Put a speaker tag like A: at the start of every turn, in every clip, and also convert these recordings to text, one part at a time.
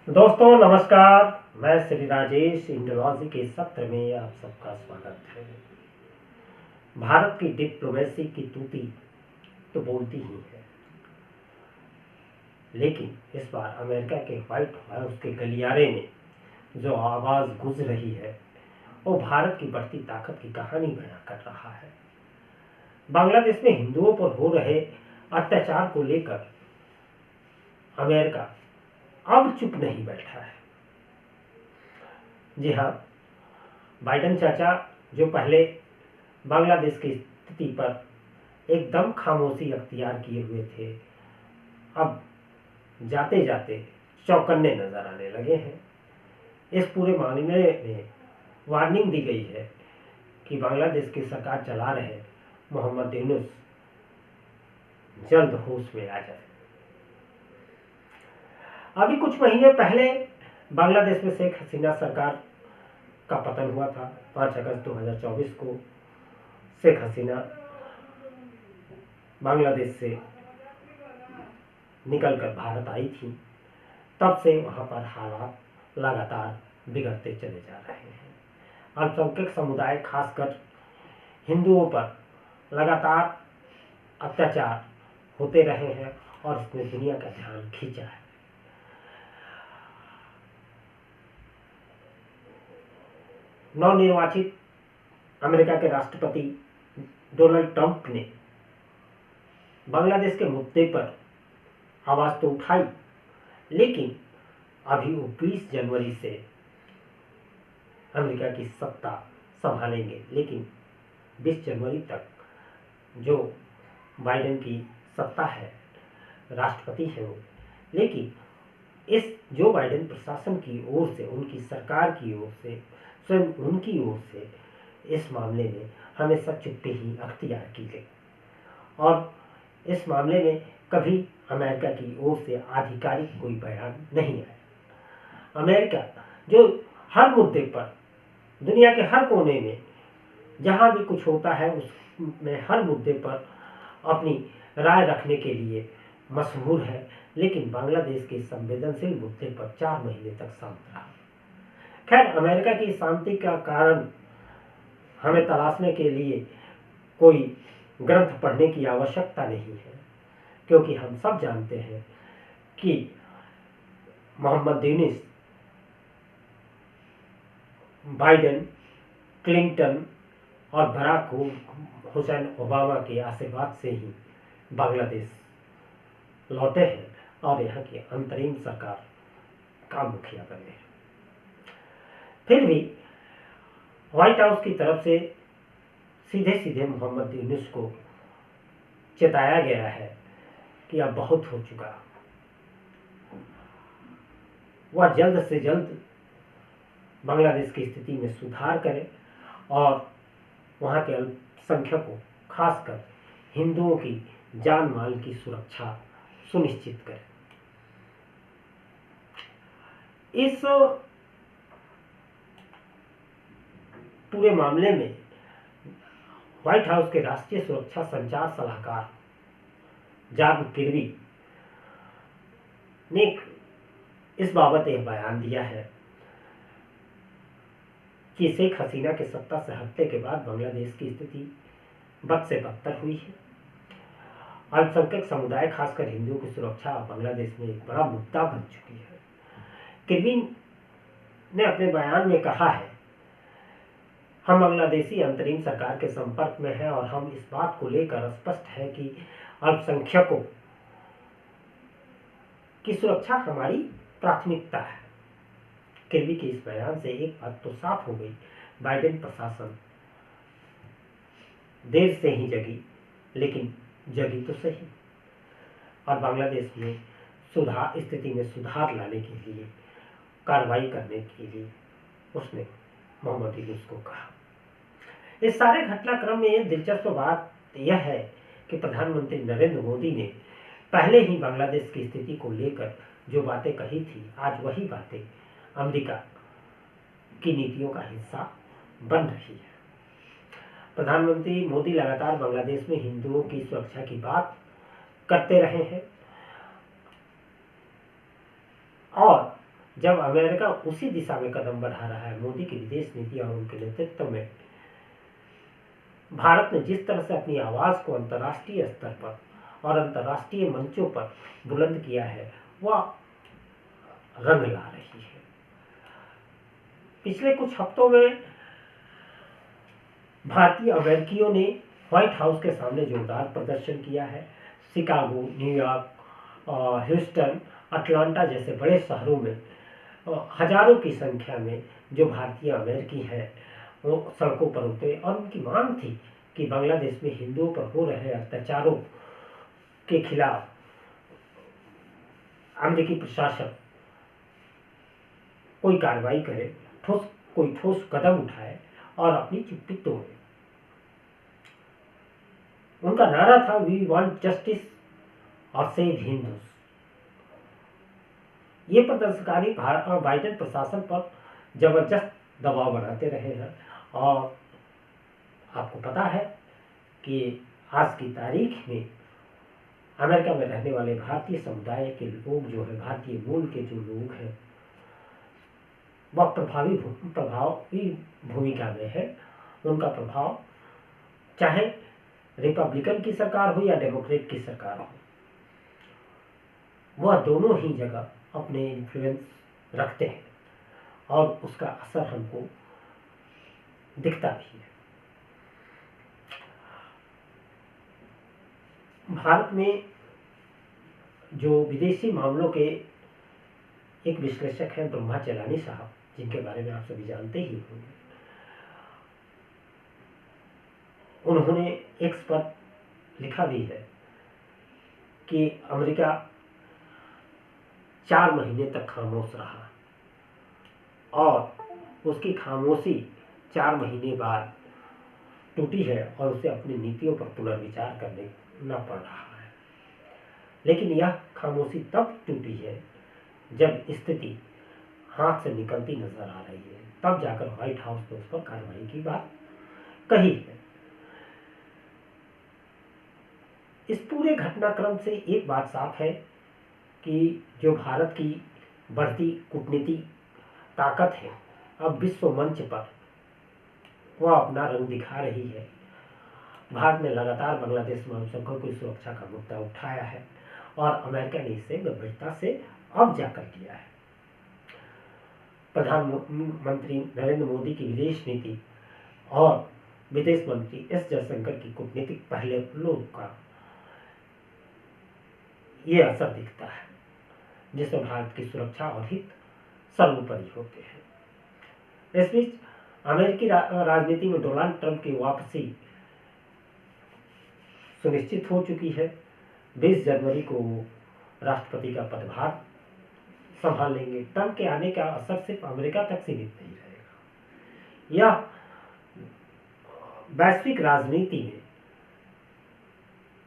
A: दोस्तों नमस्कार। मैं श्री राजेश इंडोलॉजी के सत्र में आप सबका स्वागत है। भारत की डिप्लोमेसी की तूती तो बोलती ही है, लेकिन इस बार अमेरिका के व्हाइट हाउस के गलियारे में जो आवाज गूंज रही है वो भारत की बढ़ती ताकत की कहानी बयां कर रहा है। बांग्लादेश में हिंदुओं पर हो रहे अत्याचार को लेकर अमेरिका अब चुप नहीं बैठा है। जी हाँ, बाइडेन चाचा जो पहले बांग्लादेश की स्थिति पर एकदम खामोशी अख्तियार किए हुए थे, अब जाते जाते चौकन्ने नजर आने लगे हैं। इस पूरे मामले में वार्निंग दी गई है कि बांग्लादेश की सरकार चला रहे मोहम्मद यूनुस जल्द होश में आ जाए। अभी कुछ महीने पहले बांग्लादेश में शेख हसीना सरकार का पतन हुआ था। 5 अगस्त 2024 को शेख हसीना बांग्लादेश से निकलकर भारत आई थी। तब से वहां पर हालात लगातार बिगड़ते चले जा रहे हैं। अल्पसंख्यक समुदाय खासकर हिंदुओं पर लगातार अत्याचार होते रहे हैं और इसने दुनिया का ध्यान खींचा है। नवनिर्वाचित अमेरिका के राष्ट्रपति डोनाल्ड ट्रंप ने बांग्लादेश के मुद्दे पर आवाज तो उठाई, लेकिन अभी वो 20 जनवरी से अमेरिका की सत्ता संभालेंगे। लेकिन 20 जनवरी तक जो बाइडेन की सत्ता है, राष्ट्रपति है वो, लेकिन इस जो बाइडेन प्रशासन की ओर से, उनकी सरकार की ओर से, स्वयं उनकी ओर से इस मामले में हमेशा चुप्पी ही अख्तियार की गई और इस मामले में कभी अमेरिका की ओर से आधिकारिक कोई बयान नहीं आया। अमेरिका जो हर मुद्दे पर दुनिया के हर कोने में जहां भी कुछ होता है उसमें हर मुद्दे पर अपनी राय रखने के लिए मशहूर है, लेकिन बांग्लादेश के संवेदनशील मुद्दे पर 4 महीने तक शांत रहा। खैर, अमेरिका की शांति का कारण हमें तलाशने के लिए कोई ग्रंथ पढ़ने की आवश्यकता नहीं है, क्योंकि हम सब जानते हैं कि मोहम्मद यूनुस, बाइडेन, क्लिंटन और बराक हुसैन ओबामा के आशीर्वाद से ही बांग्लादेश लौटे हैं और यहाँ की अंतरिम सरकार का मुखिया बने हैं। फिर भी व्हाइट हाउस की तरफ से सीधे सीधे मोहम्मद यूनुस को चेताया गया है कि अब बहुत हो चुका, वह जल्द से जल्द बांग्लादेश की स्थिति में सुधार करे और वहां के अल्पसंख्यकों, खासकर हिंदुओं की जान माल की सुरक्षा सुनिश्चित करे। इस पूरे मामले में व्हाइट हाउस के राष्ट्रीय सुरक्षा संचार सलाहकार जॉन किर्बी ने इस बाबत एक बयान दिया है कि शेख हसीना के सत्ता से हटने के बाद बांग्लादेश की स्थिति बद से बदतर हुई है। अल्पसंख्यक समुदाय, खासकर हिंदुओं की सुरक्षा बांग्लादेश में एक बड़ा मुद्दा बन चुकी है। किर्बी ने अपने बयान में कहा है, हम बांग्लादेशी अंतरिम सरकार के संपर्क में हैं और हम इस बात को लेकर स्पष्ट है कि अल्पसंख्यकों की सुरक्षा हमारी प्राथमिकता है। किर्बी के इस बयान से एक बात तो साफ हो गई, बाइडेन प्रशासन देर से ही जगी, लेकिन जगी तो सही और बांग्लादेश में स्थिति में सुधार लाने के लिए, कार्रवाई करने के लिए उसने मोहम्मद यूनुस को कहा। इस सारे घटनाक्रम में दिलचस्प बात यह है कि प्रधानमंत्री नरेंद्र मोदी ने पहले ही बांग्लादेश की स्थिति को लेकर जो बातें कही थी, आज वही बातें अमेरिका की नीतियों का हिस्सा बन रही है। प्रधानमंत्री मोदी लगातार बांग्लादेश में हिंदुओं की सुरक्षा की बात करते रहे हैं और जब अमेरिका उसी दिशा में कदम बढ़ा रहा है, मोदी की विदेश नीति और उनके नेतृत्व में भारत ने जिस तरह से अपनी आवाज को अंतर्राष्ट्रीय स्तर पर और अंतर्राष्ट्रीय मंचों पर बुलंद किया है, वह रंग ला रही है। पिछले कुछ हफ्तों में भारतीय अमेरिकियों ने व्हाइट हाउस के सामने जोरदार प्रदर्शन किया है। शिकागो, न्यूयॉर्क, ह्यूस्टन, अटलांटा जैसे बड़े शहरों में हजारों की संख्या में जो भारतीय अमेरिकी हैं वो सड़कों पर उतरे और उनकी मांग थी कि बांग्लादेश में हिंदुओं पर हो रहे अत्याचारों के खिलाफ अमेरिकी प्रशासन कोई कार्रवाई करे, कोई ठोस कदम उठाए और अपनी चुप्पी तोड़े। उनका नारा था, वी वांट जस्टिस और सेव हिंदूज। ये प्रदर्शनकारी बाइडेन प्रशासन पर जबरदस्त दबाव बनाते रहे हैं और आपको पता है कि आज की तारीख में अमेरिका में रहने वाले भारतीय समुदाय के लोग जो है, भारतीय मूल के जो लोग हैं, वह प्रभावी भूमिका में है। उनका प्रभाव चाहे रिपब्लिकन की सरकार हो या डेमोक्रेट की सरकार हो, वह दोनों ही जगह अपने इन्फ्लुएंस रखते हैं और उसका असर हमको दिखता भी है। भारत में जो विदेशी मामलों के एक विश्लेषक हैं ब्रह्मा चेलानी साहब, जिनके बारे में आप सभी जानते ही होंगे, उन्होंने एक्स पर लिखा भी है कि अमेरिका 4 महीने तक खामोश रहा और उसकी खामोशी 4 महीने बाद टूटी है और उसे अपनी नीतियों पर पुनर्विचार करना पड़ रहा है। लेकिन यह खामोशी तब टूटी है जब स्थिति हाथ से निकलती नजर आ रही है, तब जाकर व्हाइट हाउस ने उस पर कार्रवाई की बात कही है। इस पूरे घटनाक्रम से एक बात साफ है कि जो भारत की बढ़ती कूटनीतिक ताकत है, अब विश्व मंच पर वह अपना रंग दिखा रही है। भारत ने लगातार बांग्लादेश में अल्पसंख्यकों की सुरक्षा का मुद्दा उठाया है और अमेरिका ने इसे गंभीरता से अब जाकर लिया है। प्रधानमंत्री नरेंद्र मोदी की विदेश नीति और विदेश मंत्री एस जयशंकर की कूटनीतिक पहलुओं का ये असर दिखता है, जिसमें भारत की सुरक्षा और हित सर्वोपरि होते हैं। इस बीच अमेरिकी राजनीति में डोनाल्ड ट्रंप की वापसी सुनिश्चित हो चुकी है। 20 जनवरी को राष्ट्रपति का पदभार संभाल लेंगे। ट्रंप के आने का असर सिर्फ अमेरिका तक सीमित नहीं रहेगा, यह वैश्विक राजनीति में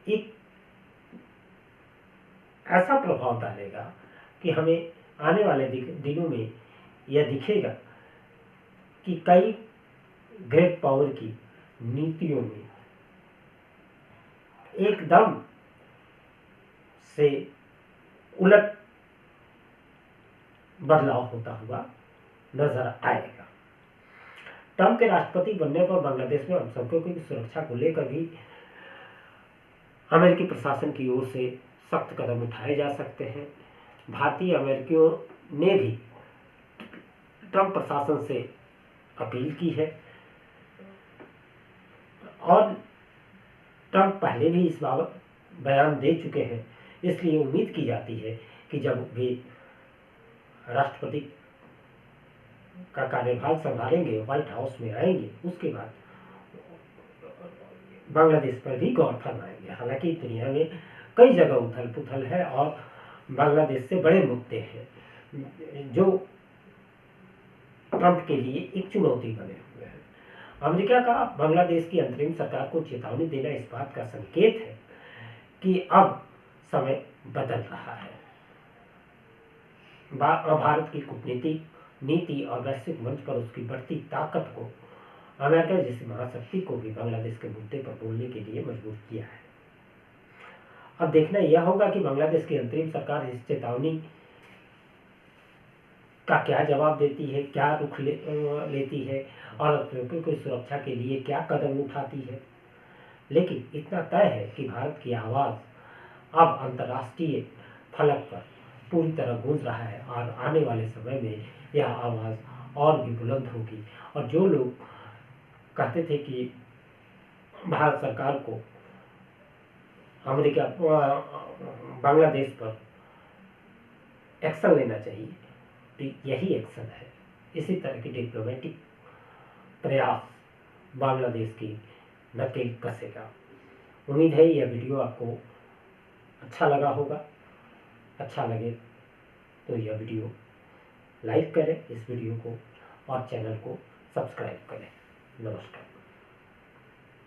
A: एक ऐसा प्रभाव डालेगा कि हमें आने वाले दिनों में यह दिखेगा कि कई ग्रेट पावर की नीतियों में एकदम से उलट बदलाव होता हुआ नजर आएगा। ट्रंप के राष्ट्रपति बनने पर बांग्लादेश में अल्पसंख्यकों की सुरक्षा को लेकर भी अमेरिकी प्रशासन की ओर से सख्त कदम उठाए जा सकते हैं। भारतीय अमेरिकियों ने भी ट्रंप प्रशासन से अपील की है और ट्रंप पहले भी इस बाबत बयान दे चुके हैं। इसलिए उम्मीद की जाती है कि जब वे राष्ट्रपति का कार्यभार संभालेंगे, व्हाइट हाउस में आएंगे, उसके बाद बांग्लादेश पर भी गौर फरमाएंगे। हालांकि दुनिया में कई जगह उथल पुथल है और बांग्लादेश से बड़े मुद्दे हैं जो ट्रंप के लिए एक चुनौती बने हुए हैं। अमेरिका का बांग्लादेश की अंतरिम सरकार को चेतावनी देना इस बात का संकेत है कि अब समय बदल रहा है। भारत की कूटनीतिक नीति और वैश्विक मंच पर उसकी बढ़ती ताकत को अमेरिका जैसी महाशक्ति को भी बांग्लादेश के मुद्दे पर बोलने के लिए मजबूर किया है। अब देखना यह होगा कि बांग्लादेश की अंतरिम सरकार इस चेतावनी का क्या जवाब देती है, क्या रुख लेती है और अल्पसंख्यकों की सुरक्षा के लिए क्या कदम उठाती है। लेकिन इतना तय है कि भारत की आवाज़ अब अंतर्राष्ट्रीय फलक पर पूरी तरह गूंज रहा है और आने वाले समय में यह आवाज़ और भी बुलंद होगी। और जो लोग कहते थे कि भारत सरकार को अमेरिका बांग्लादेश पर एक्शन लेना चाहिए, तो यही एक्शन है। इसी तरह की डिप्लोमेटिक प्रयास बांग्लादेश की नकेल कसेगा। उम्मीद है यह वीडियो आपको अच्छा लगा होगा। अच्छा लगे तो यह वीडियो लाइक करें इस वीडियो को और चैनल को सब्सक्राइब करें। नमस्कार।